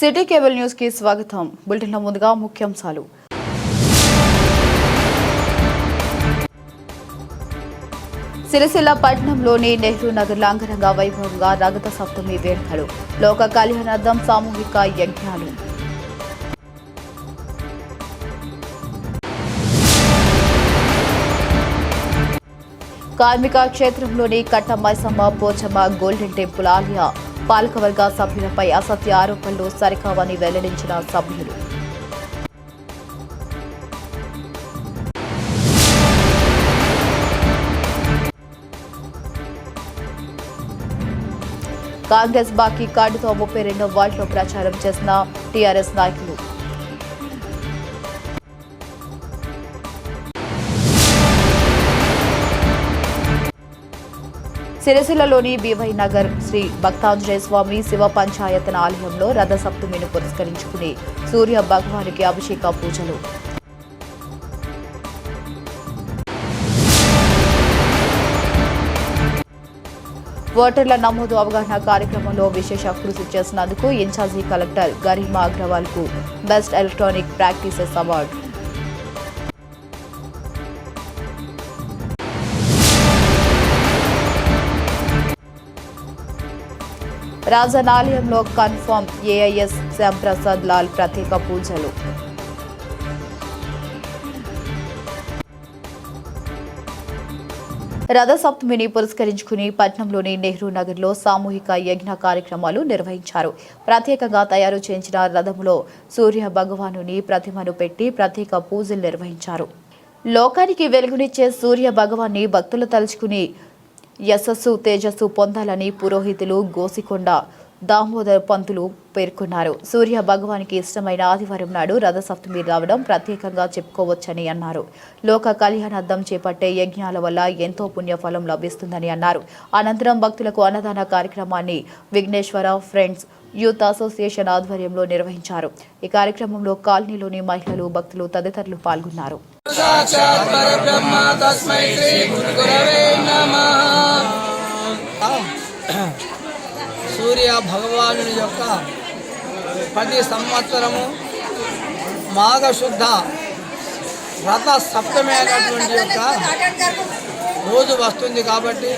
City cable news కి స్వాగతం. బులెటిన్లో ముందుగా ముఖ్యాంశాలు. సిరిసిల్ల పట్టణంలోని నెహ్రూ నగర్లో అంగరంగ వైభవంగా రథ సప్తమి వేడుకలు, లోక కళ్యాణార్థం సామూహిక యజ్ఞాలు. కార్మిక క్షేత్రంలోని కట్టమైసమ్మ పోచమ్మ గోల్డెన్ టెంపుల్ ఆలయ పాలకవర్గ సభ్యులపై అసత్య ఆరోపణలు సరికావని వెల్లడించిన సభ్యులు. కాంగ్రెస్ బాకీ కార్డుతో 32వ వార్డులో ప్రచారం చేసిన టీఆర్ఎస్ నాయకులు. సిరిసిల్లలోని బీవై నగర్ శ్రీ భక్తాంజనేయ స్వామి శివ పంచాయతన ఆలయంలో రథ సప్తమిని పురస్కరించుకుని సూర్య భగవానికి అభిషేక పూజలు. ఓటర్ల నమోదు అవగాహన కార్యక్రమంలో విశేష కృషి చేసినందుకు ఇన్ఛార్జి కలెక్టర్ గరిమా అగ్రవాల్ కు best electronic practices award. Rajan ఆలయంలో కన్ఫర్మ్ ఏఐఎస్ శ్యాంప్రసాద్ లాల్ ప్రత్యేక పూజలు. రథ సప్తమిని పురస్కరించుకుని పట్నంలోని నెహ్రూ నగర్లో సామూహిక యజ్ఞ కార్యక్రమాలు నిర్వహించారు. ప్రత్యేకంగా తయారు చేయించిన రథంలో సూర్య భగవానుని ప్రతిమను పెట్టి ప్రత్యేక పూజలు నిర్వహించారు. లోకానికి వెలుగునిచ్చే సూర్య భగవాన్ని భక్తులు తలుచుకుని యశస్సు తేజస్సు పొందాలని పురోహితులు గోసికొండ దామోదర్ పంతులు పేర్కొన్నారు. సూర్య భగవానికి ఇష్టమైన ఆదివారం నాడు రథ సప్తమి రావడం ప్రత్యేకంగా చెప్పుకోవచ్చని అన్నారు. లోక కళ్యాణార్థం చేపట్టే యజ్ఞాల వల్ల ఎంతో పుణ్యఫలం లభిస్తుందని అన్నారు. అనంతరం భక్తులకు అన్నదాన కార్యక్రమాన్ని విఘ్నేశ్వర ఫ్రెండ్స్ యూత్ అసోసియేషన్ ఆధ్వర్యంలో నిర్వహించారు. ఈ కార్యక్రమంలో కాలనీలోని మహిళలు, భక్తులు తదితరులు పాల్గొన్నారు. సూర్య భగవాను యొక్క 10 సంవత్సరము మాఘశుద్ధ రథ సప్తమి అయినటువంటి యొక్క రోజు వస్తుంది. కాబట్టి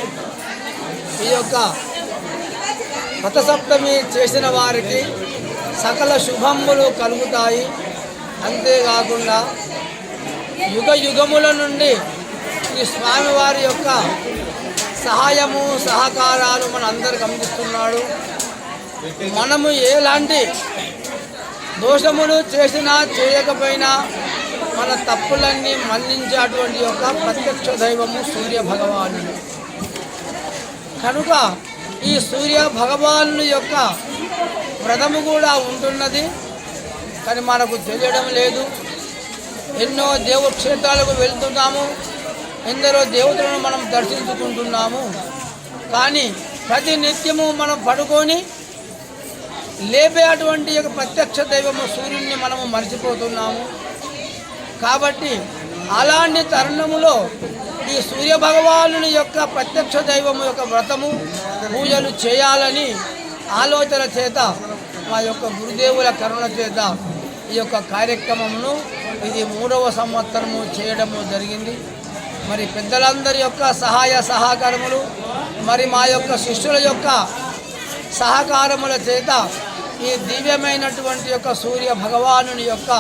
ఈ యొక్క రథ సప్తమి చేసిన వారికి సకల శుభములు కలుగుతాయి. అంతేకాకుండా యుగ యుగముల నుండి ఈ స్వామివారి యొక్క సహాయము సహకారాలు మన అందరికి అందిస్తున్నాడు. మనము ఎలాంటి దోషములు చేసినా చేయకపోయినా మన తప్పులన్నీ మన్నించేటువంటి యొక్క ప్రత్యక్ష దైవము సూర్య భగవాను. కనుక ఈ సూర్య భగవాను యొక్క వ్రతము కూడా ఉంటున్నది, కానీ మనకు తెలియడం లేదు. ఎన్నో దేవక్షేత్రాలకు వెళ్తున్నాము, ఎందరో దేవతలను మనం దర్శించుకుంటున్నాము. కానీ ప్రతి నిత్యము మనం పడుకొని లేపే అటువంటి యొక్క ప్రత్యక్ష దైవము సూర్యుడిని మనము మర్చిపోతున్నాము. కాబట్టి అలాంటి తరుణములో ఈ సూర్య భగవానుని యొక్క ప్రత్యక్ష దైవము యొక్క వ్రతము పూజలు చేయాలని ఆలోచన చేత మా యొక్క గురుదేవుల కరుణ చేత ఈ యొక్క కార్యక్రమమును ఇది 3వ సంవత్సరము చేయడము జరిగింది. మరి పెద్దలందరి యొక్క సహాయ సహకారములు, మరి మా యొక్క శిష్యుల యొక్క సహకారముల చేత ఈ దివ్యమైనటువంటి యొక్క సూర్య భగవానుని యొక్క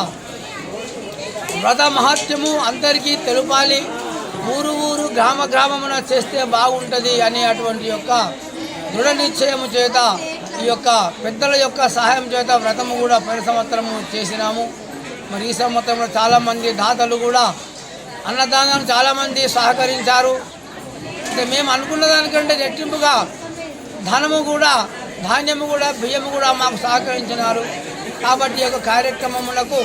వ్రత మహత్యము అందరికీ తెలుపాలి. ఊరు ఊరు గ్రామ గ్రామమున చేస్తే బాగుంటుంది అనే అటువంటి యొక్క దృఢ నిశ్చయము చేత ఈ యొక్క పెద్దల యొక్క సహాయం చేత వ్రతము కూడా ప్రతి సంవత్సరము చేసినాము. మరి ఈ సంవత్సరంలో చాలామంది దాతలు కూడా అన్నదానం చాలామంది సహకరించారు. అంటే మేము అనుకున్న దానికంటే రెట్టింపుగా ధనము కూడా, ధాన్యము కూడా, బియ్యము కూడా మాకు సహకరించినారు. కాబట్టి ఈ యొక్క కార్యక్రమములకు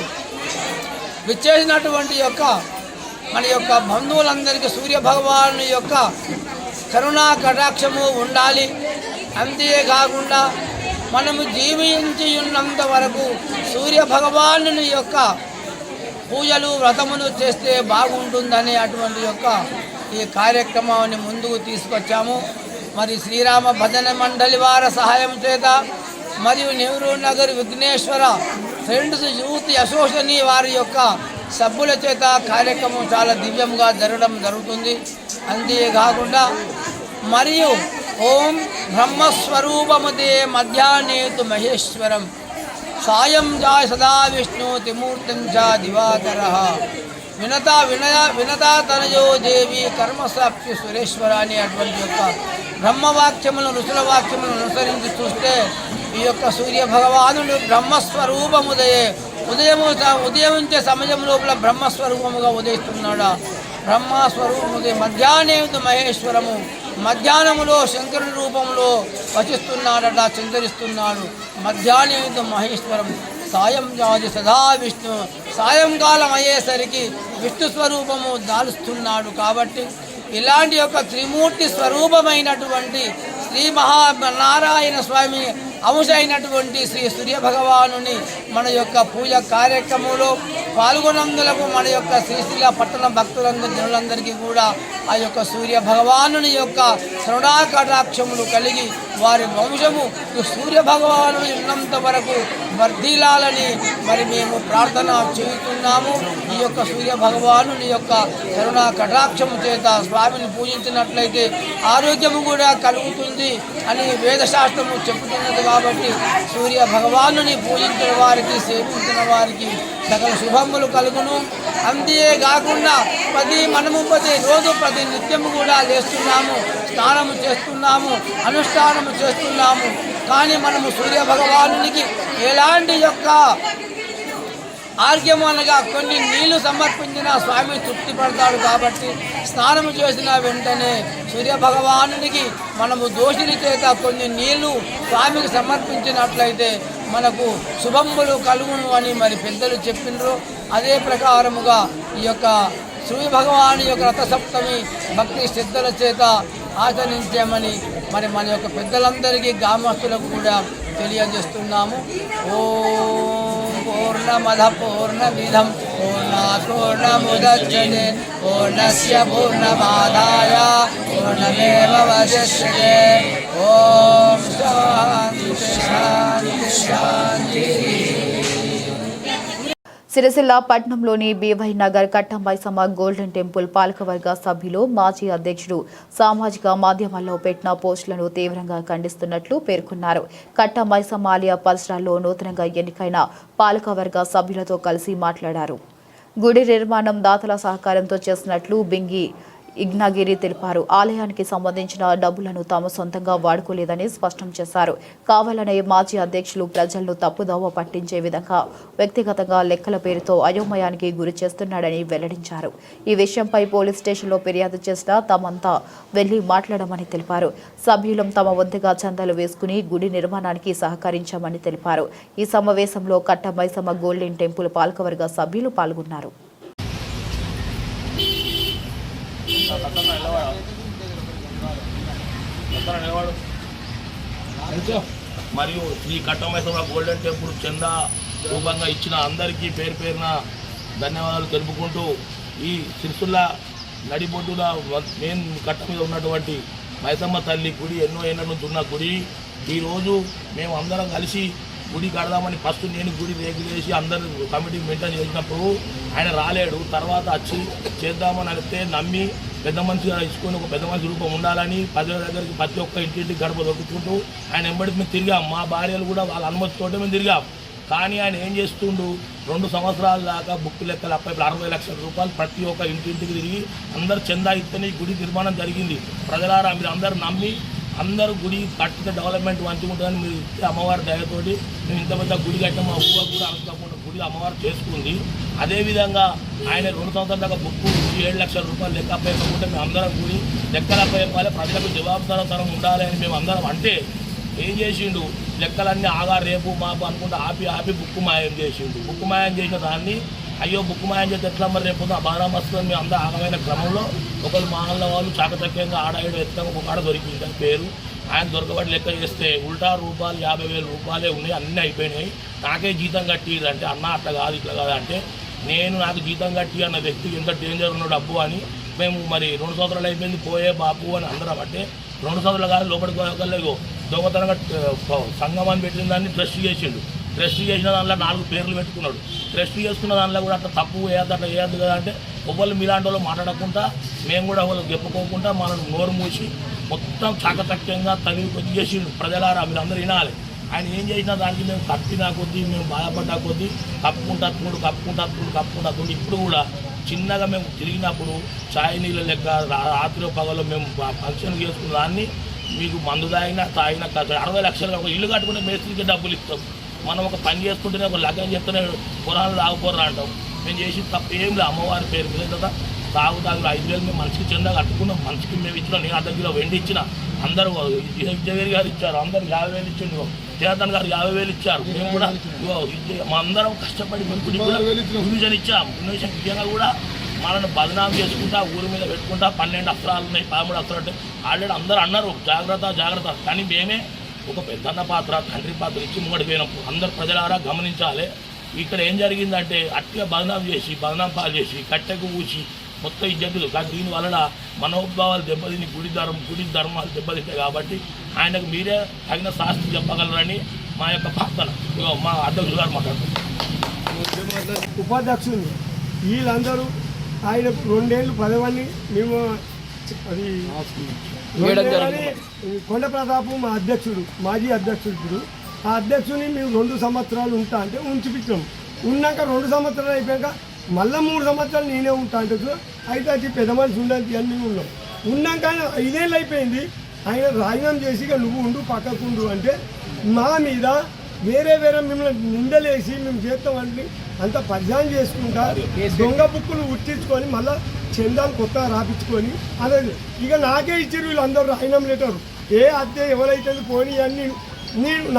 విచ్చేసినటువంటి యొక్క మన యొక్క బంధువులందరికీ సూర్య భగవాను యొక్క కరుణా కటాక్షము ఉండాలి. అంతేకాకుండా మనము జీవించి ఉన్నంత వరకు సూర్య భగవాను యొక్క పూజలు వ్రతములు చేస్తే బాగుంటుందనే అటువంటి యొక్క ఈ కార్యక్రమాన్ని ముందుకు తీసుకొచ్చాము. మరి శ్రీరామ భజన మండలి వారి సహాయం చేత మరియు Nehru Nagar Vighneshwara friends youth association వారి యొక్క సభ్యుల చేత కార్యక్రమం చాలా దివ్యంగా జరగడం జరుగుతుంది. అంతేకాకుండా మరియు ఓం బ్రహ్మస్వరూపముదే మధ్యాహ్నేతు మహేశ్వరం సాయం జాయ సదా విష్ణు తిమూర్తం చ దివాకర వినతా తనయో దేవి కర్మసాప్తి సురేశ్వర అనే అటువంటి యొక్క బ్రహ్మవాక్యములను ఋషుల వాక్యములను అనుసరించి చూస్తే ఈ యొక్క సూర్య భగవానుడు ఉదయించే సమయం లోపల బ్రహ్మస్వరూపముగా ఉదయిస్తున్నాడా. బ్రహ్మస్వరూపముదే మధ్యాహ్నేతు మహేశ్వరము మధ్యాహ్నములో శంకరుని రూపంలో వచిస్తున్నాడట, చింతరిస్తున్నాడు. మధ్యాహ్నేతు మహేశ్వరం సాయం జాది సదా విష్ణు సాయంకాలం అయ్యేసరికి విష్ణు స్వరూపము దాలుస్తున్నాడు. కాబట్టి ఇలాంటి యొక్క త్రిమూర్తి స్వరూపమైనటువంటి శ్రీ మహానారాయణ స్వామి అంశ అయినటువంటి శ్రీ సూర్య భగవానుని మన యొక్క పూజ కార్యక్రమంలో పాల్గొనందులకు మన యొక్క శ్రీశైల పట్టణ భక్తులందరి జనులందరికీ కూడా ఆ యొక్క సూర్య భగవానుని యొక్క కరుణాకటాక్షములు కలిగి వారి వంశము సూర్య భగవానుని ఉన్నంత వరకు వర్ధిల్లాలని మరి మేము ప్రార్థన చేస్తున్నాము. ఈ యొక్క సూర్య భగవానుని యొక్క కరుణా కటాక్షము చేత స్వామిని పూజించినట్లయితే ఆరోగ్యము కూడా కలుగుతుంది అని వేదశాస్త్రము చెబుతున్నది. కాబట్టి సూర్య భగవానుని పూజించిన వారికి సేవించిన వారికి సకల శుభములు కలుగును. అంతేకాకుండా ప్రతి నిత్యము కూడా లేస్తున్నాము, స్నానము చేస్తున్నాము, అనుష్ఠానము చేస్తున్నాము. కానీ మనము సూర్య భగవానునికి ఎలాంటి యొక్క ఆర్గ్యము అనగా కొన్ని నీళ్లు సమర్పించిన స్వామి తృప్తి పడతాడు. కాబట్టి స్నానము చేసిన వెంటనే సూర్య భగవానునికి మనము దోషుని చేత కొన్ని నీళ్లు స్వామికి సమర్పించినట్లయితే మనకు శుభములు కలుగును అని మరి పెద్దలు చెప్పినారు. అదే ప్రకారముగా ఈ యొక్క సూర్య భగవాను యొక్క రథసప్తమి భక్తి శ్రద్ధల చేత ఆచరించామని మరి మన యొక్క పెద్దలందరికీ గ్రామస్తులకు కూడా తెలియజేస్తున్నాము. ఓం పూర్ణమద పూర్ణమిదం పూర్ణాత్ పూర్ణముదచ్యతే పూర్ణస్య పూర్ణమాదాయ పూర్ణమేవావశిష్యతే. ఓం శాంతి శాంతి శాంతి. సిరిసిల్ల పట్టణంలోని బీవై నగర్ కట్టంబైసమ్మ గోల్డెన్ టెంపుల్ పాలకవర్గ సభ్యులు మాజీ అధ్యక్షుడు సామాజిక మాధ్యమాల్లో పెట్టిన పోస్టులను తీవ్రంగా ఖండిస్తున్నట్లు పేర్కొన్నారు. కట్టంబైసమ్మ ఆలయ పరిసరాల్లో నూతనంగా ఎన్నికైన పాలకవర్గ సభ్యులతో కలిసి మాట్లాడారు. గుడి నిర్మాణం దాతల సహకారంతో చేసినట్లు బింగి ఇగ్నాగిరి తెలిపారు. ఆలయానికి సంబంధించిన డబ్బులను తాము సొంతంగా వాడుకోలేదని స్పష్టం చేశారు. కావాలనే మాజీ అధ్యక్షులు ప్రజలను తప్పుదోవ పట్టించే విధంగా వ్యక్తిగతంగా లెక్కల పేరుతో అయోమయానికి గురి చేస్తున్నాడని వెల్లడించారు. ఈ విషయంపై పోలీస్ స్టేషన్లో ఫిర్యాదు చేసినా తామంతా వెళ్లి మాట్లాడమని తెలిపారు. సభ్యులం తమ వంతుగా చందాలు వేసుకుని గుడి నిర్మాణానికి సహకరించామని తెలిపారు. ఈ సమావేశంలో కట్టంబైసమ్మ గోల్డెన్ టెంపుల్ పాలకవర్గ సభ్యులు పాల్గొన్నారు. మరియు ఈ కట్టంబైసమ్మ గోల్డెన్ టెంపుల్ చందా రూపంగా ఇచ్చిన అందరికీ పేరు పేరున ధన్యవాదాలు తెలుపుకుంటూ ఈ సిరిసిల్ల నడిబొడ్డుల మెయిన్ కట్ట మీద ఉన్నటువంటి మైసమ్మ తల్లి గుడి ఎన్నో ఏళ్ళ నుంచి ఉన్న గుడి ఈరోజు మేము అందరం కలిసి గుడి కడదామని ఫస్ట్ నేను గుడి రేగులేసి అందరు కమిటీ మెయింటైన్ చేసినప్పుడు ఆయన రాలేడు. తర్వాత వచ్చి చేద్దామని అడిగితే నమ్మి పెద్ద మనిషిగా ఇచ్చుకొని ఒక పెద్ద మనిషి రూపం ఉండాలని ప్రజల దగ్గరికి ప్రతి ఒక్క ఇంటింటికి గడప దొరుకుతుంటూ ఆయన వెంబడి మేము తిరిగాం. మా భార్యలు కూడా వాళ్ళ అనుమతితోటే మేము తిరిగాం. కానీ ఆయన ఏం చేస్తుండు 2 సంవత్సరాల దాకా బుక్ లెక్కలు అప్పై 60 లక్షల రూపాయలు ప్రతి ఒక్క ఇంటింటికి తిరిగి అందరు చందా ఇస్తేనే గుడి నిర్మాణం జరిగింది. ప్రజలారా మీరు అందరూ నమ్మి అందరూ గుడి కట్టితే డెవలప్మెంట్ మంచిగా ఉంటుందని మీరు ఇస్తే అమ్మవారి దయతోటి మేము ఇంత పెద్ద గుడి కట్టాం. మా ఊళ్ళో కూడా అనుకోకుండా గుడి అమ్మవారు చేసుకుంది. అదేవిధంగా ఆయన 2 సంవత్సరాల దాకా బుక్ 7 లక్షల రూపాయలు లెక్క అప్పయ్యకుంటే మేము అందరం గుడి లెక్కలు అప్పయ్యాలి, ప్రజలకు జవాబుదారీతనం ఉండాలి అని మేము అందరం అంటే ఏం చేసిండు లెక్కలన్నీ ఆగా రేపు మాపు అనుకుంటే ఆపి బుక్ మాయం చేసిండు. బుక్ మాయం చేసిన దాన్ని అయ్యో బుక్ మాయం చేస్తే ఎట్లా మరి రేపు బాణం వస్తుంది మేము అందరూ ఆగమైన క్రమంలో ఒకరు మానల వాళ్ళు చాకచక్యంగా ఆడాడు ఎత్తాం ఒక ఆడ దొరికింది అని పేరు. ఆయన దొరకబడి లెక్క చేస్తే ఉల్టా రూపాయలు 50,000 రూపాయలే ఉన్నాయి, అన్నీ అయిపోయినాయి. నాకే జీతం కట్టిరు అంటే అన్న అట్లా కాదు ఇట్లా కాదు అంటే నాకు జీతం కట్టి అన్న వ్యక్తికి ఎంత డేంజర్ ఉన్నాడు డబ్బు అని మేము మరి 2 సంవత్సరాలు అయిపోయింది పోయే బాపు అని అందరం అంటే 2 సంవత్సరాలు కాదు లోపలికి పోగలేదు. దొంగతనంగా సంఘం అని పెట్టిన దాన్ని ట్రస్ట్ చేసిండు. ట్రస్ట్ చేసిన దాంట్లో 4 పేర్లు పెట్టుకున్నాడు. ట్రస్ట్ చేసుకున్న దాంట్లో కూడా అట్లా తప్పు వేయద్దు, అట్లా వేయద్దు కదా అంటే ఒకళ్ళు మీలాంటి వాళ్ళు మాట్లాడకుండా మేము కూడా వాళ్ళు చెప్పుకోకుండా మనల్ని నోరు మూసి మొత్తం చాకచక్యంగా తగిలి కొద్ది చేసిండు. ప్రజలారా మీరందరూ వినాలి. ఆయన ఏం చేసినా దానికి మేము తప్పినా కొద్దీ, మేము బాధపడ్డా కొద్దీ కప్పుకుంటూ ఇప్పుడు కూడా చిన్నగా మేము తిరిగినప్పుడు ఛాయ్ నీళ్ళ లెక్క రాత్రి పగలో మేము ఫంక్షన్ చేసుకున్న దాన్ని మీకు మందు తాగినా 60 లక్షలు ఒక ఇల్లు కట్టుకుంటే మేస్త్రికి డబ్బులు ఇస్తాం. మనం ఒక పని చేసుకుంటేనే ఒక లగ్గం చేస్తేనే పొలాలు తాగుపోరా అంటాం. మేము చేసి తప్పు ఏం లేదు. అమ్మవారి పేరు మీద కదా తాగు 5,000 మేము మనిషికి చెందా కట్టుకున్నాం. మనిషికి మేము ఇచ్చినాం. నేను 1/2 కిలో వెండి ఇచ్చిన. అందరూ విజయగిరి గారు ఇచ్చారు. అందరూ 50,000 ఇచ్చిండు. చేతన్ గారు 50,000 ఇచ్చారు. మేము కూడా మా అందరం కష్టపడి మేము కూడా ఇన్విజన్ ఇచ్చాం. ఇన్విజన్ విజయంగా కూడా మనల్ని బదనాం చేసుకుంటా ఊరి మీద పెట్టుకుంటా 12 అస్త్రాలు ఉన్నాయి, 13 అస్త్రాలు అంటే ఆల్రెడీ అందరూ అన్నారు జాగ్రత్త. కానీ మేమే ఒక పెద్దన్న పాత్ర, తండ్రి పాత్ర ఇచ్చి ముంగడి పోయినప్పుడు అందరు ప్రజలారా గమనించాలి. ఇక్కడ ఏం జరిగిందంటే అట్లా బదనాం పాలు చేసి కట్టెకు ఊసి మొత్తం ఇజ్జతులు. కానీ దీనివలన మనోభావాలు దెబ్బతిని గుడి ధర్మాలు దెబ్బతింటాయి. కాబట్టి ఆయనకు మీరే తగిన శాస్త్రి చెప్పగలరని మా యొక్క ప్రార్థన. మా అధ్యక్షులు గారు మాట్లాడుతున్నారు. ఉపాధ్యక్షులు వీళ్ళందరూ ఆయన 2 ఏళ్ళు పదవని మేము అది కొండ ప్రతాపు మా అధ్యక్షుడు, మాజీ అధ్యక్షుడు. ఆ అధ్యక్షుని మేము 2 సంవత్సరాలు ఉంటా అంటే ఉంచిపించాం. ఉన్నాక 2 సంవత్సరాలు అయిపోయాక మళ్ళీ 3 సంవత్సరాలు నేనే ఉంటా అంటే అయితే అది పెద్ద మనిషి ఉండాలి అని మేము ఉన్నాక 5 ఏళ్ళు అయిపోయింది. ఆయన రాజీనామా చేసి ఇక నువ్వు ఉండు పక్కకుండు అంటే మా మీద వేరే మిమ్మల్ని నిందలేసి మేము చేస్తామంటే అంత పరిచయం చేసుకుంటా దొంగ బుక్కులు ఉట్టించుకొని మళ్ళీ చందాలు కొత్తగా రాపించుకొని అదే ఇక నాకే ఇచ్చారు వీళ్ళందరూ రాజీనామా లెటర్. ఏ అద్దె ఎవరైతే పోనీ అని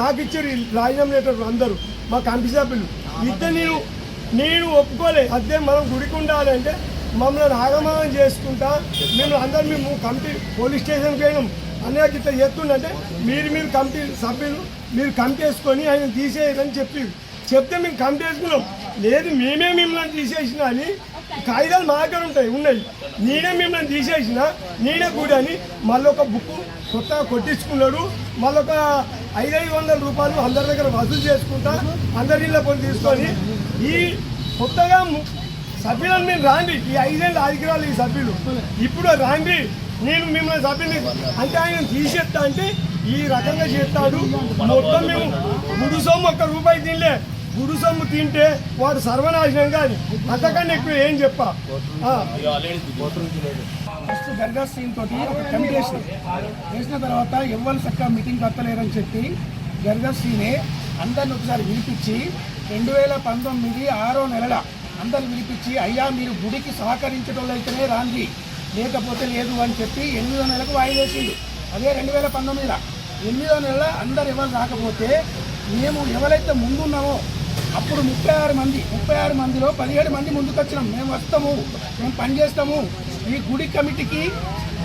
నాకు ఇచ్చారు రాజీనామా లెటర్ అందరూ మా కమిటీ సభ్యులు. ఇద్దరు నేను ఒప్పుకోలే. అదే మనం గుడికి ఉండాలంటే మమ్మల్ని ఆగమనం చేసుకుంటా మేము కమిటీ పోలీస్ స్టేషన్కి పోయినాం. అనేక ఇట్లా చేస్తుండంటే మీరు కమిటీ సభ్యులు మీరు కమిటీ వేసుకొని ఆయన తీసేయరని చెప్తే మేము కమిటీ వేసుకున్నాం. లేదు మేమే మిమ్మల్ని తీసేసినా అని కాగితాలు మా దగ్గర ఉన్నాయి. నేనే మిమ్మల్ని తీసేసిన నేనే కూడా అని మళ్ళీ ఒక బుక్ కొత్తగా కొట్టించుకున్నాడు. మళ్ళీ ఒక 500 రూపాయలు అందరి దగ్గర వసూలు చేసుకుంటా అందరి ఇళ్ళ పని తీసుకొని ఈ కొత్తగా సభ్యులను మేము రాండి. ఈ 5 ఏళ్ళు ఆదికిరాలు ఈ సభ్యులు ఇప్పుడు రాండి నేను మిమ్మల్ని సభ్యుని అంటే ఆయన తీసేస్తా అంటే ఈ రకంగా చేస్తాడు. మొత్తం మేము గుడు సొమ్ము 1 రూపాయి తినలే. గుడు సొమ్ము తింటే వాడు సర్వనాశనం కాదు. అంతకన్నా ఎక్కువ ఏం చెప్పా. ఫస్ట్ దర్గా సీన్ తోటి ఒక కమిటీ వేసిన తర్వాత ఎవరు చక్కగా మీటింగ్ కట్టలేరని చెప్పి దర్గా సీనే అందరిని ఒకసారి పిలిపించి 2019 6వ నెలల అందరు పిలిపించి అయ్యా మీరు గుడికి సహకరించడం అయితేనే రాంది లేకపోతే లేదు అని చెప్పి 8వ నెలకు వాయిదేసిండు. అదే 2019 8వ నెల అందరు ఎవరు రాకపోతే మేము ఎవరైతే ముందున్నామో అప్పుడు 36 మందిలో 17 మంది ముందుకు వచ్చినాం. మేము వస్తాము, మేము పనిచేస్తాము, ఈ గుడి కమిటీకి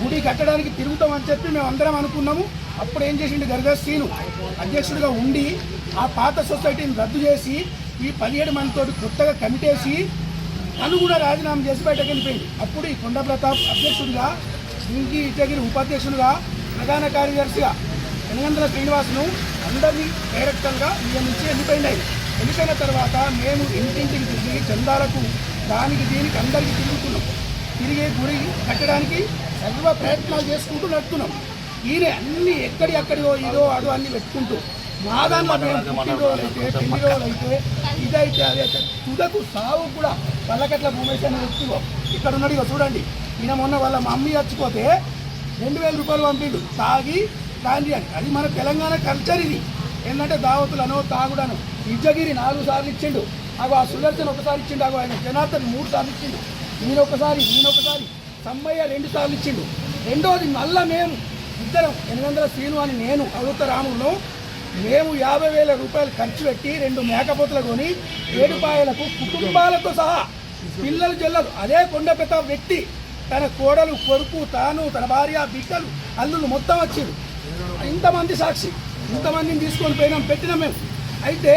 గుడి కట్టడానికి తిరుగుతామని చెప్పి మేము అందరం అనుకున్నాము. అప్పుడు ఏం చేసిండు దర్గా శ్రీను అధ్యక్షుడిగా ఉండి ఆ పాత సొసైటీని రద్దు చేసి ఈ 17 మందితో కొత్తగా కమిటీ వేసి తను కూడా రాజీనామా చేసి బయటకు వెళ్ళిపోయింది. అప్పుడు ఈ కొండ ప్రతాప్ అధ్యక్షుడిగా, ఇంకి ఇటగిరి ఉపాధ్యక్షుడిగా, ప్రధాన కార్యదర్శిగా వెనగండ్ల శ్రీనివాసును అందరినీ డైరెక్టర్గా నియమించి వెళ్ళిపోయినాయి. వెళ్ళిపోయిన తర్వాత మేము ఇంటింటికి తిరిగి చందాలకు దానికి దీనికి అందరికీ తిరుగుతున్నాం. తిరిగి గుడి కట్టడానికి సర్వ ప్రయత్నాలు చేసుకుంటూ నడుస్తున్నాం. ఈయన అన్ని ఎక్కడియో ఇదో అదో అన్ని పెట్టుకుంటూ మా దాంట్లో మేము పుట్టినరోజులు అయితే 9 రోజులు అయితే ఇదైతే అదైతే తుదకు సావు కూడా పల్లకట్ల భూమేశ్ అనే వ్యక్తిలో ఇక్కడ ఉన్నాడు. ఇక చూడండి, ఈయన మొన్న వాళ్ళ మా అమ్మ చచ్చిపోతే 2,000 రూపాయలు పంపిండు తాగి గాంధీ అని. అది మన తెలంగాణ కల్చర్. ఇది ఏంటంటే దావతులను తాగుడను. ఇజ్జగిరి 4 సార్లు ఇచ్చిండు. అగో ఆ సుదర్శన్ 1 సారి ఇచ్చిండు. అగో ఆయన జనార్దన్ 3 సార్లు ఇచ్చిండు. ఈయనొకసారి సమ్మయ్య 2 సార్లు ఇచ్చిండు. రెండోది మళ్ళా మేము ఇద్దరం 800 శ్రీను అని నేను అవతరాములను మేము 50,000 రూపాయలు ఖర్చు పెట్టి 2 మేకపోతులు కొని 7 పాయలకు కుటుంబాలతో సహా పిల్లలు జల్లలు అదే కొండ ప్రతాప్ వ్యక్తి తన కోడలు కొడుకు తాను తన భార్య బిడ్డలు అల్లులు మొత్తం వచ్చిండు. ఇంతమంది సాక్షి, ఇంతమందిని తీసుకొని పోయినాం పెట్టినాం మేము. అయితే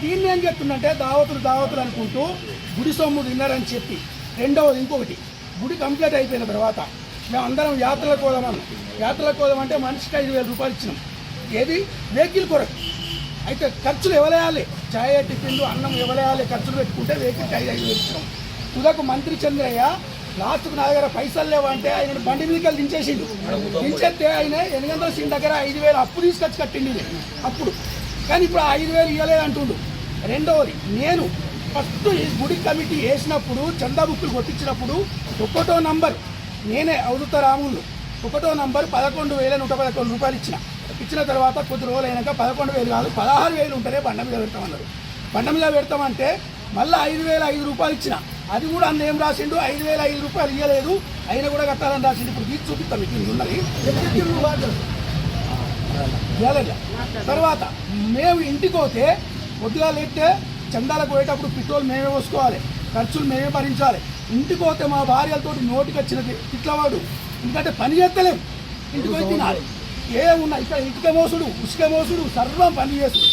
దీన్ని ఏం చెప్తుందంటే దావతులు అనుకుంటూ గుడి సొమ్ము తిన్నారని చెప్పి. రెండవది ఇంకొకటి, గుడి కంప్లీట్ అయిపోయిన తర్వాత మేము అందరం యాత్రలకు పోదామన్నాం. యాత్రలకు పోదామంటే మనిషికి 5,000 రూపాయలు ఇచ్చినాం. ఏది వెహికల్ కొరకు. అయితే ఖర్చులు ఎవరేయాలి, ఛాయ్ టిఫిన్లు అన్నం ఎవరేయాలి, ఖర్చులు పెట్టుకుంటే వెహికల్కి 5,000 ఇచ్చినాం. తుదకు మంత్రి చంద్రయ్య లాస్ట్కు నా దగ్గర పైసలు లేవంటే ఆయన బండి మీదకి దించేసిండు. దించేస్తే ఆయన 800 సీన్ దగ్గర 5,000 అప్పు తీసుకొచ్చి కట్టింది అప్పుడు. కానీ ఇప్పుడు 5,000 ఇవ్వలేదు అంటుండు. రెండవది, నేను ఫస్ట్ ఈ గుడి కమిటీ వేసినప్పుడు చందా బుక్కులు కొట్టించినప్పుడు 1వ నంబర్ నేనే అవధూత రాములు 1వ నంబర్ 11,111 రూపాయలు ఇచ్చిన తర్వాత కొద్ది రోజులు అయినాక 11,000 కాదు 16,000 ఉంటేనే బండ మీద పెడతామన్నారు. బండ మీద పెడతామంటే మళ్ళీ 5,005 రూపాయలు ఇచ్చిన. అది కూడా అన్న ఏం రాసిండు, 5,005 రూపాయలు ఇవ్వలేదు, అయినా కూడా కట్టాలని రాసిండు. ఇప్పుడు తీసి చూపిస్తాం మీకు ఉన్నది. తర్వాత మేము ఇంటికి పోతే పొద్దుగా లేస్తే చందాలకు పోయేటప్పుడు పెట్రోల్ మేమే పోసుకోవాలి, ఖర్చులు మేమే భరించాలి. ఇంటికి పోతే మా భార్యలతో నోటికి వచ్చిన తిట్లవాడు, ఎందుకంటే పని చేస్తలేము, ఇంటికి పోయి తినాలి. ఏమున్నా ఇక్కడ ఇటుక మోసుడు, ఉసుక మోసుడు, సర్వం పని చేసుడు.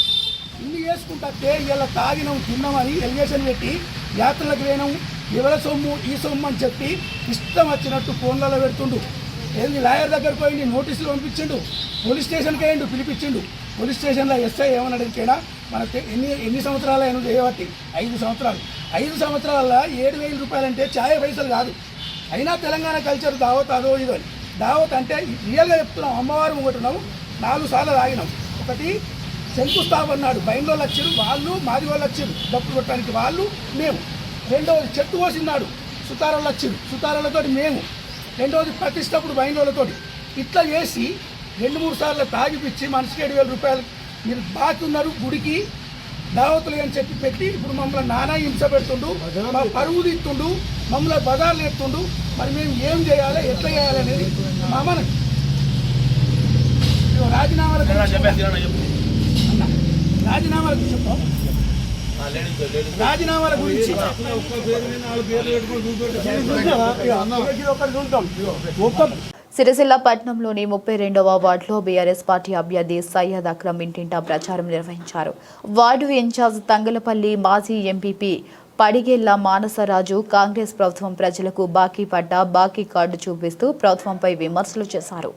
ఇన్ని చేసుకుంటే ఇలా తాగినాం తిన్నామని ఎలిగేషన్ పెట్టి యాత్రలకు పోయినాం, ఎవరి సొమ్ము ఈ సొమ్ము అని చెప్పి ఇష్టం వచ్చినట్టు ఫోన్లలో పెడుతుండు. ఏంది లాయర్ దగ్గరకు పోయి నోటీసులు పంపించిండు, పోలీస్ స్టేషన్కి వేయండు, పిలిపించిండు. పోలీస్ స్టేషన్లో ఎస్ఐ ఏమని అడిగితేనా మనకు ఎన్ని సంవత్సరాలు అయినా చేయబట్టి 5 సంవత్సరాలు. 5 సంవత్సరాల 7,000 రూపాయలు అంటే ఛాయ్ పైసలు కాదు. అయినా తెలంగాణ కల్చర్ దావత్ అదో ఇదో. దావత్ అంటే రియల్గా చెప్తున్నాం, అమ్మవారు ఒకటినాం 4 సార్లు తాగినాం. ఒకటి శంకుస్థాపన నాడు బయలు వచ్చారు వాళ్ళు, మాది వాళ్ళు వచ్చారు డప్పులు కొట్టడానికి వాళ్ళు, మేము. రెండవది చెట్టు కోసినాడు సుతారాలు వచ్చారు, సుతారాలతోటి మేము. రెండవది ప్రతిష్టప్పుడు బయలుతోటి. ఇట్లా చేసి 2-3 సార్లు తాగిపిచ్చి మనిషికి 7,000 రూపాయలు మీరు బాకీ ఉన్నారు గుడికి దావతులు అని చెప్పి పెట్టి ఇప్పుడు మమ్మల్ని నానా హింస పెడుతుండు, మా పరువు తీస్తుండు, మమ్మల్ని బజార్లు ఎత్తుండు. మరి మేము ఏం చేయాలి, ఎట్లా చేయాలి అనేది మా మనకి రాజీనామాలకు చెప్పాం. రాజీనామాల గురించి సిరిసిల్ల పట్టణంలోని 32వ వార్డులో బీఆర్ఎస్ పార్టీ అభ్యర్థి సయ్యద్ అక్రమ్ ఇంటింటా ప్రచారం నిర్వహించారు. వార్డు ఇన్ఛార్జ్ తంగలపల్లి మాజీ ఎంపీపీ పడిగెళ్ల మానసరాజు కాంగ్రెస్ ప్రభుత్వం ప్రజలకు బాకీ పడ్డ బాకీ కార్డు చూపిస్తూ ప్రభుత్వంపై విమర్శలు చేశారు.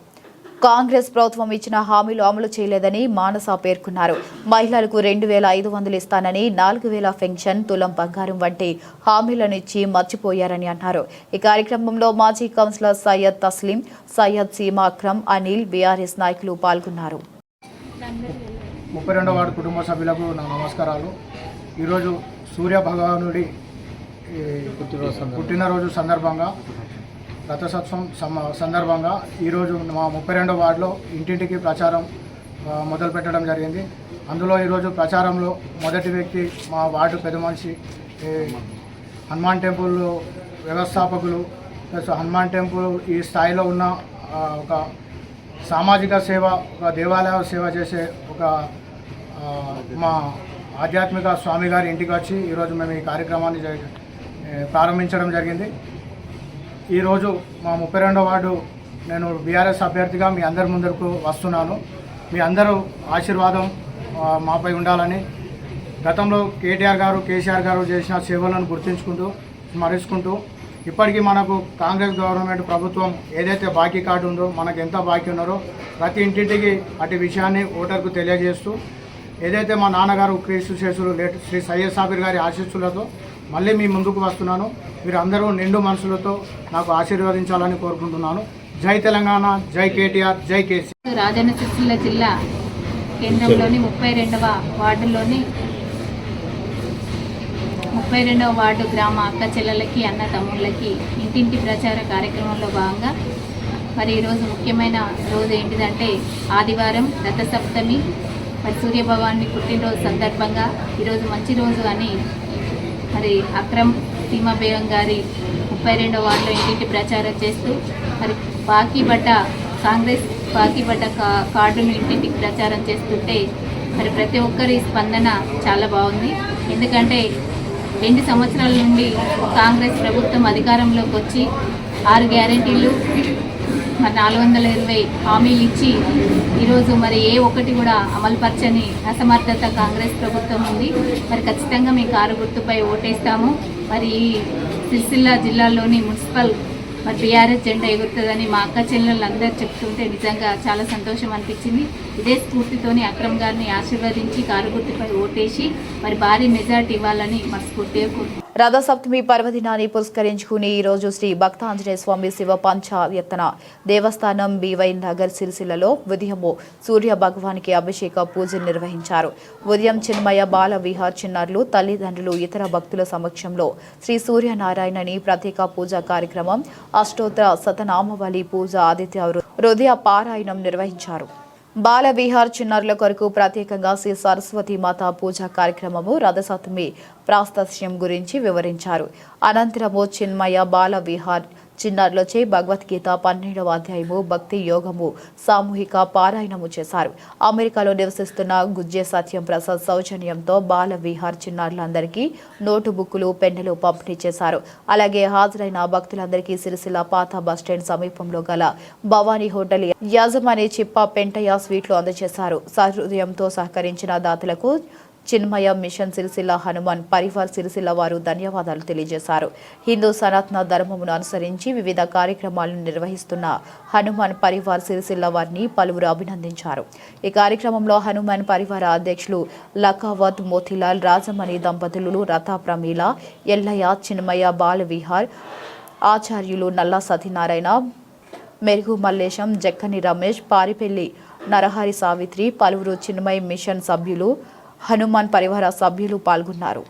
కాంగ్రెస్ ప్రభుత్వం ఇచ్చిన హామీలు అమలు చేయలేదని మానస పేర్కొన్నారు. మహిళలకు 2,500 ఇస్తానని 4,000 పెన్షన్, తులం బంగారం వంటి హామీలను ఇచ్చి మర్చిపోయారని అన్నారు. ఈ కార్యక్రమంలో మాజీ కౌన్సిలర్ సయ్యద్ తస్లీం, సయ్యద్ సీమా అక్రమ్, అనిల్, బీఆర్ఎస్ నాయకులు పాల్గొన్నారు. 32వ వార్డు కుటుంబ సభ్యులకు నా నమస్కారాలు. ఈరోజు సూర్య భగవానుడి పుట్టినరోజు సందర్భంగా, రథోత్సవం సందర్భంగా ఈరోజు మా 32వ వార్డులో ఇంటింటికి ప్రచారం మొదలుపెట్టడం జరిగింది. అందులో ఈరోజు ప్రచారంలో మొదటి వ్యక్తి మా వార్డు పెద్ద మనిషి హనుమాన్ టెంపుల్ వ్యవస్థాపకులు ప్లస్ హనుమాన్ టెంపుల్ ఈ స్థాయిలో ఉన్న ఒక సామాజిక సేవ, ఒక దేవాలయ సేవ చేసే ఒక మా ఆధ్యాత్మిక స్వామి గారి ఇంటికి వచ్చి ఈరోజు మేము ఈ కార్యక్రమాన్ని ప్రారంభించడం జరిగింది. ఈరోజు మా 32వ వార్డు నేను బీఆర్ఎస్ అభ్యర్థిగా మీ అందరి ముందరకు వస్తున్నాను. మీ అందరూ ఆశీర్వాదం మాపై ఉండాలని, గతంలో కేటీఆర్ గారు, కేసీఆర్ గారు చేసిన సేవలను గుర్తించుకుంటూ స్మరించుకుంటూ ఇప్పటికీ మనకు కాంగ్రెస్ గవర్నమెంట్ ప్రభుత్వం ఏదైతే బాకీ కార్డు ఉందో, మనకు ఎంత బాకీ ఉన్నారో ప్రతి ఇంటింటికి అటు విషయాన్ని ఓటర్కు తెలియజేస్తూ, ఏదైతే మా నాన్నగారు క్రీస్తు శేషులు శ్రీ సయ్యద్ సాబిర్ గారి ఆశీస్సులతో మళ్ళీ మీ ముందుకు వస్తున్నాను. మీరు అందరూ నిండు మనసులతో నాకు ఆశీర్వదించాలని కోరుకుంటున్నాను. జై తెలంగాణ, జై కేటీఆర్, జై కేసీఆర్. రాజన్న సిరిసిల్ల జిల్లా కేంద్రంలోని 32వ వార్డులోని 32వ వార్డు గ్రామ అక్క చెల్లెలకి, అన్న తమ్ముళ్ళకి ఇంటింటి ప్రచార కార్యక్రమంలో భాగంగా మరి ఈరోజు ముఖ్యమైన రోజు ఏంటిదంటే ఆదివారం రథసప్తమి, మరి సూర్యభగవాన్ని పుట్టినరోజు సందర్భంగా ఈరోజు మంచి రోజు అని మరి అక్రమ్ సీమా బేగం గారి 32వ వార్డులో ఇంటింటి ప్రచారం చేస్తూ మరి కాంగ్రెస్ బాకీ పడ్డ కార్డును ఇంటింటికి ప్రచారం చేస్తుంటే మరి ప్రతి ఒక్కరి స్పందన చాలా బాగుంది. ఎందుకంటే 2 సంవత్సరాల నుండి కాంగ్రెస్ ప్రభుత్వం అధికారంలోకి వచ్చి 6 గ్యారెంటీలు మరి 420 హామీలు ఇచ్చి ఈరోజు మరి ఏ ఒక్కటి కూడా అమలుపరచని అసమర్థత కాంగ్రెస్ ప్రభుత్వం ఉంది. మరి ఖచ్చితంగా మేము కారు గుర్తుపై ఓటేస్తాము. మరి ఈ సిరిసిల్ల జిల్లాలోని మున్సిపల్ మరి బీఆర్ఎస్ జెండా ఎగురుతుందని మా అక్క చెల్లెళ్ళు అందరూ చెప్తుంటే నిజంగా చాలా సంతోషం అనిపించింది. ఇదే స్ఫూర్తితోని అక్రమ్ గారిని ఆశీర్వదించి కారు గుర్తుపై ఓటేసి మరి భారీ మెజార్టీ ఇవ్వాలని మనస్ఫూర్తిగా కోరుకుంటున్నాను. రథసప్తమి పర్వదినాన్ని పురస్కరించుకుని ఈ రోజు శ్రీ భక్తాంజనేయ స్వామి శివ పంచాయతన దేవస్థానం బీవై నగర్ సిరిసిల్లలో ఉదయము సూర్య భగవానికి అభిషేక పూజలు నిర్వహించారు. ఉదయం చిన్మయ బాల విహార్ చిన్నారులు, తల్లిదండ్రులు, ఇతర భక్తుల సమక్షంలో శ్రీ సూర్యనారాయణని ప్రత్యేక పూజా కార్యక్రమం, అష్టోత్తర శతనామవళి పూజ, ఆదిత్య హృదయ పారాయణం నిర్వహించారు. బాల విహార్ చిన్నారుల కొరకు ప్రత్యేకంగా శ్రీ సరస్వతి మాత పూజా కార్యక్రమము, రథసప్తమి ప్రాశస్త్యం గురించి వివరించారు. అనంతరము చిన్మయ బాల విహార్ చిన్నారులచే భగవద్గీత 12వ అధ్యాయము, భక్తి యోగము సామూహిక పారాయణము చేశారు. అమెరికాలో నివసిస్తున్న గుజ్జే సత్యం ప్రసాద్ సౌజన్యంతో బాల విహార్ చిన్నారులందరికీ నోటు బుక్కులు, పెన్నులు పంపిణీ చేశారు. అలాగే హాజరైన భక్తులందరికీ సిరిసిల్ల పాత బస్టాండ్ సమీపంలో గల భవానీ హోటల్ యాజమాని చిప్ప పెంటయ్య స్వీట్లు అందజేశారు. సహృదయంతో సహకరించిన దాతలకు చిన్మయ మిషన్ సిరిసిల్ల హనుమాన్ పరివార్ సిరిసిల్ల వారు ధన్యవాదాలు తెలియజేశారు. హిందూ సనాతన ధర్మమును అనుసరించి వివిధ కార్యక్రమాలను నిర్వహిస్తున్న హనుమాన్ పరివార్ సిరిసిల్ల వారిని పలువురు అభినందించారు. ఈ కార్యక్రమంలో హనుమాన్ పరివార అధ్యక్షులు లకావత్ మోతిలాల్, రాజమణి దంపతులు, రథ ప్రమీల, ఎల్లయ్య, చిన్మయ బాల విహార్ ఆచార్యులు నల్లా సత్యనారాయణ, మెరుగు మల్లేశం, జక్కని రమేష్, పారిపెల్లి నరహరి సావిత్రి, పలువురు చిన్మయ మిషన్ సభ్యులు, హనుమాన్ పరివార సభ్యులు పాల్గొన్నారు.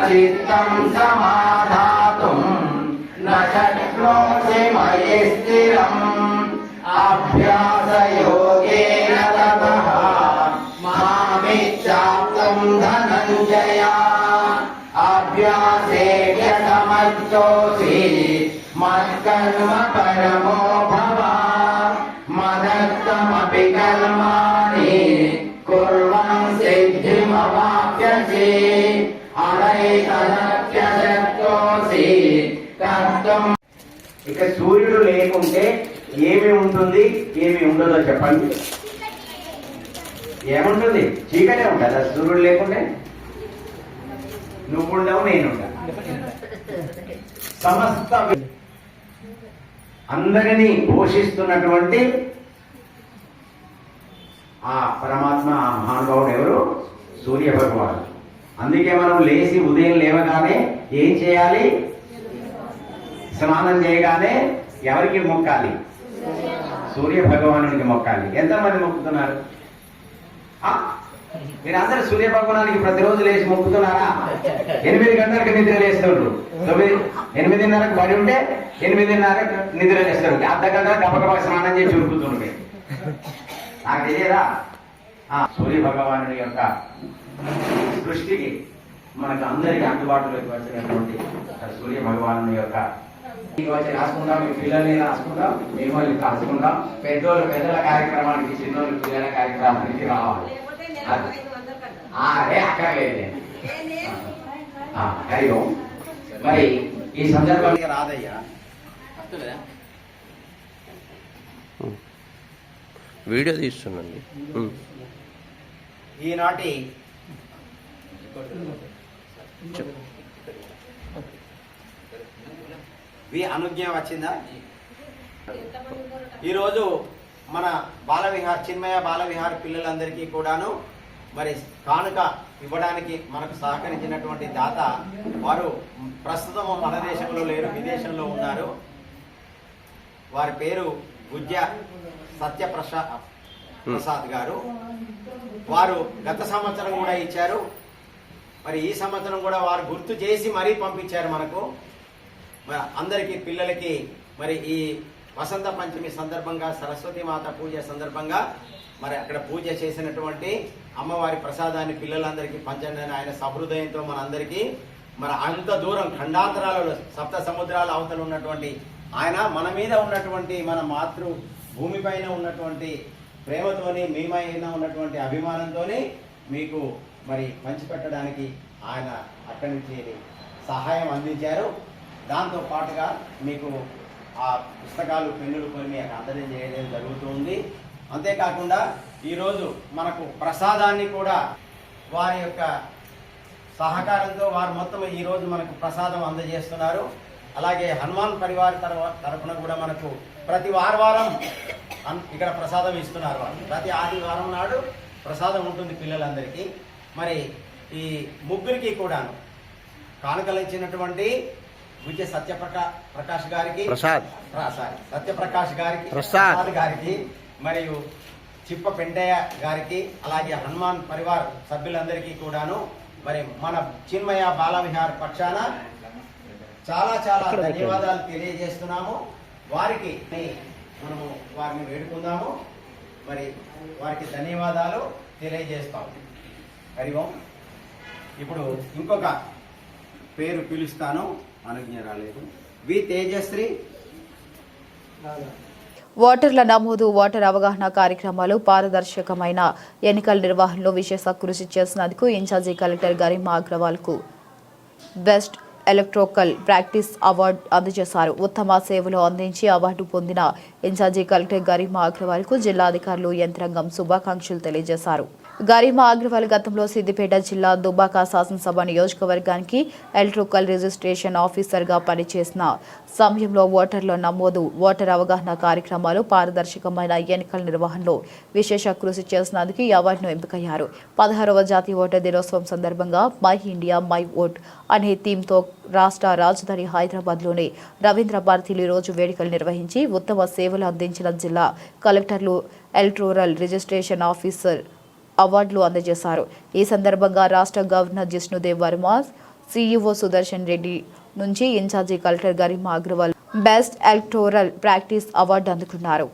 చిత్తం సమాధాతుం న శక్నోసి మయి స్థిరం అభ్యాస యోగేన తతః మామిచ్ఛాప్తుం ధనంజయ అభ్యాసేన సమర్థోసి మత్కర్మ పరమో భవ మదత్తమపి కర్మాణి కుర్వన్ సిద్ధిమవాప్యసి ఇక సూర్యుడు లేకుంటే ఏమి ఉంటుంది, ఏమి ఉండదో చెప్పండి. ఏముంటుంది? చీకటే ఉంటుందా సూర్యుడు లేకుంటే? నువ్వుండవు, నేనుండా. సమస్త అందరినీ పోషిస్తున్నటువంటి ఆ పరమాత్మ, ఆ మహానుభావుడు ఎవరు? సూర్య భగవానుడు. అందుకే మనం లేచి ఉదయం లేవగానే ఏం చేయాలి? స్నానం చేయగానే ఎవరికి మొక్కాలి? సూర్య భగవానుడికి మొక్కాలి. ఎంతమంది మొక్కుతున్నారు? మీరందరూ సూర్య భగవానానికి ప్రతిరోజు లేచి మొక్కుతున్నారా? 8 గంటలకు నిద్ర లేస్తుండ్రు, 8:30కు పడి ఉంటే 8:30కు నిద్ర లేస్తారు. అర్ధ గంట గబగబా స్నానం చేసి ఉరుకుతుండే. నాకు తెలియదా? సూర్య భగవానుడి యొక్క సృష్టికి మనకు అందరికీ అందుబాటులోకి వచ్చినటువంటి సూర్య భగవాను యొక్క వచ్చి రాసుకుందాం, మీ పిల్లల్ని రాసుకుందాం, మిమ్మల్ని రాసుకుందాం. పెద్దల కార్యక్రమానికి, చిన్నోళ్ళు పిల్లల కార్యక్రమానికి రావాలి. అదే అక్కర్లేదు. హరి ఓం. మరి ఈ సందర్భంగా రాదయ్యా వీడియో తీస్తున్నాండి. ఈనాటి అనుజ్ఞ వచ్చిందా? ఈరోజు మన బాలవిహార్, చిన్మయ బాలవిహార్ పిల్లలందరికీ కూడాను మరి కానుక ఇవ్వడానికి మనకు సహకరించినటువంటి దాత వారు ప్రస్తుతం మన దేశంలో లేరు, విదేశంలో ఉన్నారు. వారి పేరు గుజ్జ సత్యప్రసాద్ గారు. వారు గత సంవత్సరం కూడా ఇచ్చారు. మరి ఈ సంవత్సరం కూడా వారు గుర్తు చేసి మరీ పంపించారు మనకు. అందరికీ పిల్లలకి మరి ఈ వసంత పంచమి సందర్భంగా సరస్వతి మాత పూజ సందర్భంగా మరి అక్కడ పూజ చేసినటువంటి అమ్మవారి ప్రసాదాన్ని పిల్లలందరికీ పంచండి అని ఆయన సహృదయంతో మనందరికీ మరి అంత దూరం ఖండాంతరాలలో సప్త సముద్రాల అవతల ఉన్నటువంటి ఆయన మన మీద ఉన్నటువంటి మన మాతృ భూమిపైన ఉన్నటువంటి ప్రేమతోని మీపైన ఉన్నటువంటి అభిమానంతోని మీకు మరి పంచిపెట్టడానికి ఆయన అక్కడి నుంచి సహాయం అందించారు. దాంతో పాటుగా మీకు ఆ పుస్తకాలు పెన్నులు కొన్ని అందజేయడం జరుగుతుంది. అంతేకాకుండా ఈరోజు మనకు ప్రసాదాన్ని కూడా వారి యొక్క సహకారంతో వారు మొత్తం ఈరోజు మనకు ప్రసాదం అందజేస్తున్నారు. అలాగే హనుమాన్ పరివార్ తరఫున కూడా మనకు ప్రతి వారం ఇక్కడ ప్రసాదం ఇస్తున్నారు. ప్రతి ఆదివారం నాడు ప్రసాదం ఉంటుంది పిల్లలందరికీ. మరి ఈ ముగ్గురికి కూడాను కానుకలు ఇచ్చినటువంటి విజయ సత్యప్రకాష్ గారికి సత్యప్రకాష్ గారికి ప్రసాద్ గారికి మరియు చిప్ప పెండయ్య గారికి అలాగే హనుమాన్ పరివార్ సభ్యులందరికీ కూడాను మరి మన చిన్మయ బాలవిహార్ పక్షాన చాలా చాలా ధన్యవాదాలు తెలియజేస్తున్నాము. వారికి మనము వారిని వేడుకుందాము. మరి వారికి ధన్యవాదాలు తెలియజేస్తాము. హరి ఓం. ఇప్పుడు ఇంకొక పేరు పిలుస్తాను, అనుజ్ఞ రాలేదు. వి తేజశ్రీ. ఓటర్ల నమోదు, ఓటర్ అవగాహన కార్యక్రమాలు, పారదర్శకమైన ఎన్నికల నిర్వహణలో విశేష కృషి చేసినందుకు ఇన్ఛార్జి కలెక్టర్ గరిమా అగ్రవాల్కు బెస్ట్ ఎలక్ట్రోకల్ ప్రాక్టీస్ అవార్డు అందజేశారు. ఉత్తమ సేవలు అందించి అవార్డు పొందిన ఇన్ఛార్జి కలెక్టర్ గరిమా అగ్రవాల్కు జిల్లా అధికారులు, యంత్రాంగం శుభాకాంక్షలు తెలియజేశారు. గరిమా అగ్రవాల్ గతంలో సిద్దిపేట జిల్లా దుబ్బాక శాసనసభ నియోజకవర్గానికి ఎలక్ట్రికల్ రిజిస్ట్రేషన్ ఆఫీసర్గా పనిచేసిన సమయంలో ఓటర్ల నమోదు, ఓటర్ అవగాహన కార్యక్రమాలు, పారదర్శకమైన ఎన్నికల నిర్వహణలో విశేష కృషి చేసినందుకు ఈ అవార్డును ఎంపికయ్యారు. 16వ జాతీయ ఓటర్ దినోత్సవం సందర్భంగా మై ఇండియా మై ఓట్ అనే థీమ్తో రాష్ట్ర రాజధాని హైదరాబాద్లోని రవీంద్ర భారతిలో ఈరోజు వేడుకలు నిర్వహించి ఉత్తమ సేవలు అందించిన జిల్లా కలెక్టర్లు, ఎలక్టోరల్ రిజిస్ట్రేషన్ ఆఫీసర్ అవార్డులు అందజేశారు. ఈ సందర్భంగా రాష్ట్ర గవర్నర్ జిష్ణుదేవ్ వర్మ, సీఈఓ సుదర్శన్ రెడ్డి నుంచి in charge collector Garima Agarwal best electoral practice award అందుకున్నారు.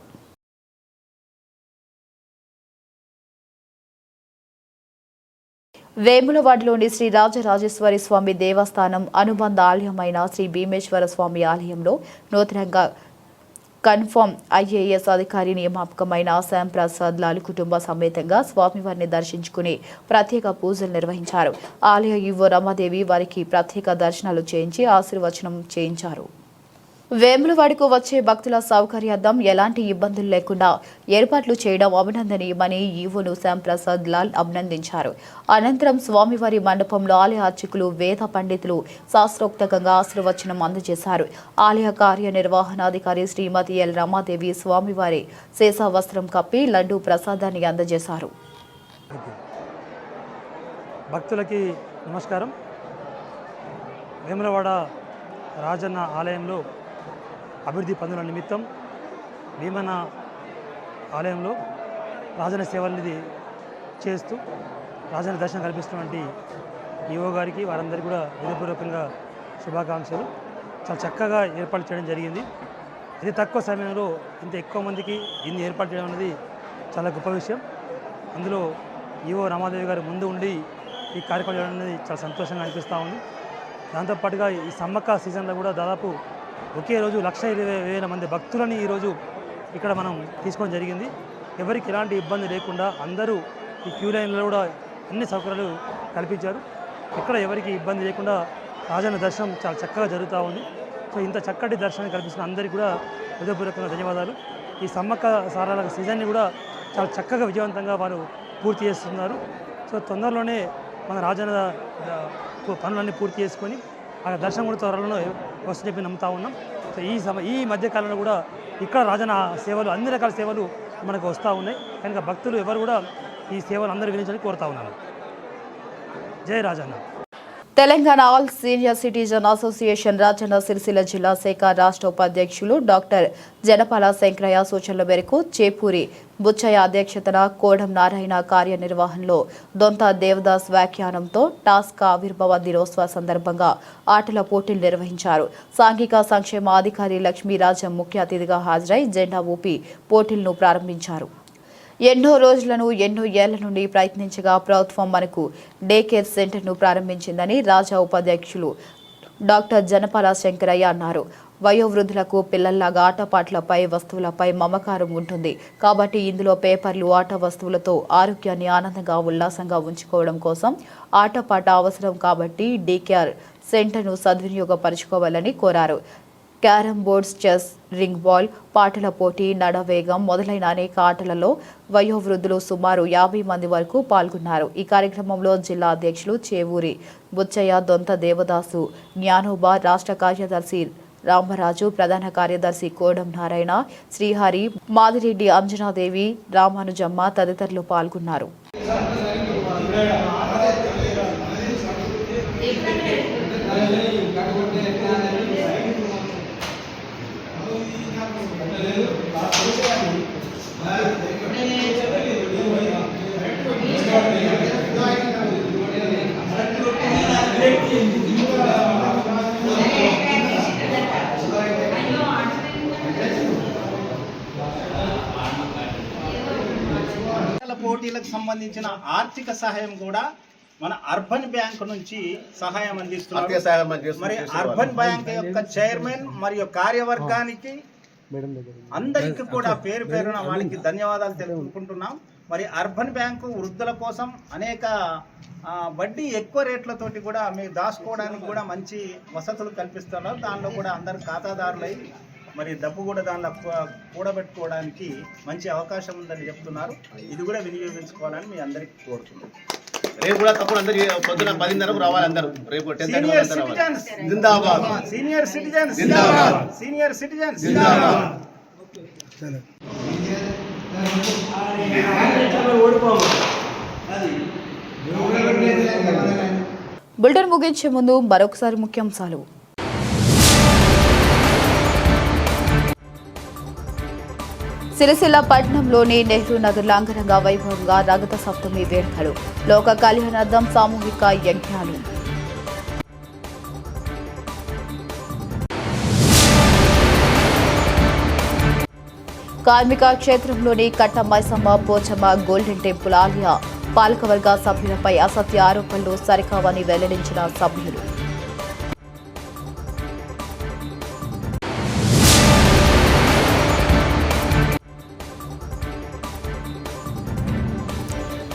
వేములవాడలోని శ్రీ రాజరాజేశ్వరి స్వామి దేవస్థానం అనుబంధ ఆలయమైన శ్రీ భీమేశ్వర స్వామి ఆలయంలో నూతనంగా కన్ఫర్మ్ ఐఏఎస్ అధికారి నియామకమైన శ్యామ్ ప్రసాద్ లాల్ కుటుంబ సమేతంగా స్వామివారిని దర్శించుకుని ప్రత్యేక పూజలు నిర్వహించారు. ఆలయ ఈవో రమాదేవి వారికి ప్రత్యేక దర్శనాలు చేయించి ఆశీర్వచనం చేయించారు. వేములవాడకు వచ్చే భక్తుల సౌకర్యార్థం ఎలాంటి ఇబ్బందులు లేకుండా ఏర్పాట్లు చేయడం అభినందనీయమని ఈవోను శ్యామ్ ప్రసాద్ లాల్ అభినందించారు. అనంతరం స్వామివారి మండపంలో ఆలయ అర్చకులు, వేద పండితులు శాస్త్రోక్తంగా ఆశీర్వచనం అందజేశారు. ఆలయ కార్యనిర్వహణాధికారి శ్రీమతి ఎల్ రమాదేవి స్వామివారి శేష వస్త్రం కప్పి లడ్డూ ప్రసాదాన్ని అందజేశారు. భక్తులకి నమస్కారం. వేములవాడ రాజన్న ఆలయంలో అభివృద్ధి పనుల నిమిత్తం భీమన్న ఆలయంలో రాజన్న సేవల్ని చేస్తూ రాజన్న దర్శనం కల్పిస్తున్నటువంటి ఈవో గారికి, వారందరికీ కూడా హృదయపూర్వకంగా శుభాకాంక్షలు. చాలా చక్కగా ఏర్పాటు చేయడం జరిగింది. ఇది తక్కువ సమయంలో ఇంత ఎక్కువ మందికి ఇన్ని ఏర్పాటు చేయడం అనేది చాలా గొప్ప విషయం. అందులో ఈవో రమాదేవి గారు ముందు ఉండి ఈ కార్యక్రమం చేయడం అనేది చాలా సంతోషంగా అనిపిస్తూ ఉంది. దాంతోపాటుగా ఈ సమ్మక్క సీజన్లో కూడా దాదాపు ఒకే రోజు 1,20,000 మంది భక్తులని ఈరోజు ఇక్కడ మనం తీసుకోవడం జరిగింది. ఎవరికి ఎలాంటి ఇబ్బంది లేకుండా అందరూ ఈ క్యూ లైన్లో కూడా అన్ని సౌకర్యాలు కల్పించారు. ఇక్కడ ఎవరికి ఇబ్బంది లేకుండా రాజన్న దర్శనం చాలా చక్కగా జరుగుతూ ఉంది. సో ఇంత చక్కటి దర్శనం కల్పిస్తున్న అందరికీ కూడా హృదయపూర్వకంగా ధన్యవాదాలు. ఈ సమ్మక్క సారాల సీజన్ని కూడా చాలా చక్కగా విజయవంతంగా వారు పూర్తి చేస్తున్నారు. సో తొందరలోనే మన రాజన్న పనులన్నీ పూర్తి చేసుకొని ఆ దర్శనం కూడా త్వరలో వస్తు చెప్పి నమ్ముతా ఉన్నాం. సో ఈ మధ్యకాలంలో కూడా ఇక్కడ రాజన్న సేవలు, అన్ని రకాల సేవలు మనకు వస్తూ ఉన్నాయి. కనుక భక్తులు ఎవరు కూడా ఈ సేవలు అందరూ వినియోగించాలని కోరుతా ఉన్నాను. జై Rajanna. Telangana all senior citizen association Rajanna Sircilla జిల్లా శాఖ రాష్ట్ర ఉపాధ్యక్షులు డాక్టర్ జనపాల శంకరయ్య సూచనల మేరకు చేపూరి బుచ్చయ్య అధ్యక్షతన కోడం నారాయణ కార్యనిర్వహణలో దొంత దేవదాస్ వ్యాఖ్యానంతో టాస్క్ ఆవిర్భావ దినోత్సవ సందర్భంగా ఆటల పోటీలు నిర్వహించారు. సాంఘిక సంక్షేమ అధికారి లక్ష్మీరాజం ముఖ్య అతిథిగా హాజరై జెండా ఊపి పోటీలను ప్రారంభించారు. ఎన్నో రోజులను ఎన్నో ఏళ్ల నుండి ప్రయత్నించగా ప్రభుత్వం మనకు డే కేర్ సెంటర్ను ప్రారంభించిందని రాజా ఉపాధ్యక్షులు డాక్టర్ జనపాల శంకరయ్య అన్నారు. వయోవృద్ధులకు పిల్లల్లాగా ఆటపాట్లపై వస్తువులపై మమకారం ఉంటుంది కాబట్టి ఇందులో పేపర్లు ఆట వస్తువులతో ఆరోగ్యాన్ని ఆనందంగా ఉల్లాసంగా ఉంచుకోవడం కోసం ఆటపాట అవసరం కాబట్టి డే కేర్ సెంటర్ను సద్వినియోగపరచుకోవాలని కోరారు. Carrom boards, chess, ring ball, పాటల పోటీ, నడవేగం మొదలైన అనేక ఆటలలో వయోవృద్ధులు సుమారు 50 మంది వరకు పాల్గొన్నారు. ఈ కార్యక్రమంలో జిల్లా అధ్యక్షులు చేవూరి బుచ్చయ్య, దొంత దేవదాసు, జ్ఞానోబా, రాష్ట్ర కార్యదర్శి రామరాజు, ప్రధాన కార్యదర్శి కోడం నారాయణ, శ్రీహరి, మాదిరెడ్డి, అంజనాదేవి, రామానుజమ్మ తదితరులు పాల్గొన్నారు. పోటీలకు సంబంధించిన ఆర్థిక సహాయం కూడా మన అర్బన్ బ్యాంక్ నుంచి సహాయం అందిస్తున్నారు. మరి అర్బన్ బ్యాంక్ యొక్క చైర్మన్ మరియు కార్యవర్గానికి అందరికీ కూడా పేరు పేరున వాళ్ళకి ధన్యవాదాలు తెలుపుకుంటున్నాం. మరి అర్బన్ బ్యాంకు వృద్ధుల కోసం అనేక వడ్డీ ఎక్కువ రేట్లతోటి కూడా మీరు దాచుకోవడానికి కూడా మంచి వసతులు కల్పిస్తున్నారు. దానిలో కూడా అందరు ఖాతాదారులై మరి డబ్బు కూడా దానిలో కూడబెట్టుకోవడానికి మంచి అవకాశం ఉందని చెప్తున్నారు. ఇది కూడా వినియోగించుకోవాలని మీ అందరికీ కోరుతున్నాం. రేపు కూడా తప్పకుండా అందరూ పొద్దున 10:30కు రావాలి. అందరూ రేపు సీనియర్ సిటిజన్స్ జిందాబాద్, సీనియర్ సిటిజన్స్ జిందాబాద్, సీనియర్ సిటిజన్స్ జిందాబాద్. బులెటిన్ ముగించే ముందు మరొకసారి ముఖ్యాంశాలు. సిరిసిల్ల పట్టణంలోని నెహ్రూ నగర్లో అంగరంగ వైభవంగా రథ సప్తమి వేడుకలు, లోక కళ్యాణార్థం సామూహిక యజ్ఞాలు. కార్మిక క్షేత్రంలోని కట్ట మైసమ్మ పోచమ్మ గోల్డెన్ టెంపుల్ ఆలయ పాలకవర్గ సభ్యులపై అసత్య ఆరోపణలు సరికావని వెల్లడించిన సభ్యులు.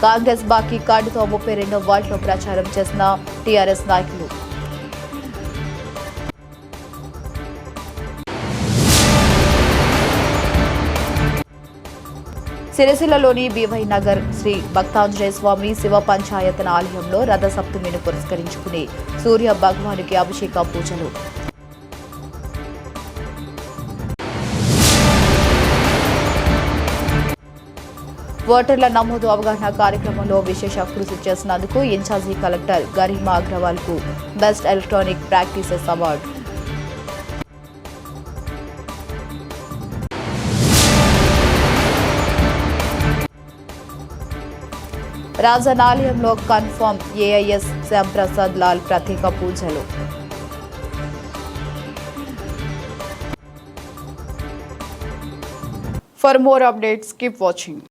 కాంగ్రెస్ బాకీ కార్డుతో 32వ వార్డులో ప్రచారం చేసిన టీఆర్ఎస్ నాయకులు. సిరిసిల్లలోని బీవై నగర్ శ్రీ భక్తాంజనేయ స్వామి శివ పంచాయతన ఆలయంలో రథ సప్తమిని పురస్కరించుకుని సూర్య భగవానుకి అభిషేక పూజలు. ఓటర్ల నమోదు అవగాహన కార్యక్రమంలో విశేష కృషి చేసినందుకు ఇన్ఛార్జి కలెక్టర్ గరిమా అగ్రవాల్ కు బెస్ట్ ఎలక్ట్రానిక్ ప్రాక్టీసెస్ అవార్డు. రాజనాలయంలో కన్ఫర్మ్ ఏఐఎస్ శ్యాంప్రసాద్ లాల్ ప్రత్యేక పూజలు. For more updates, keep watching.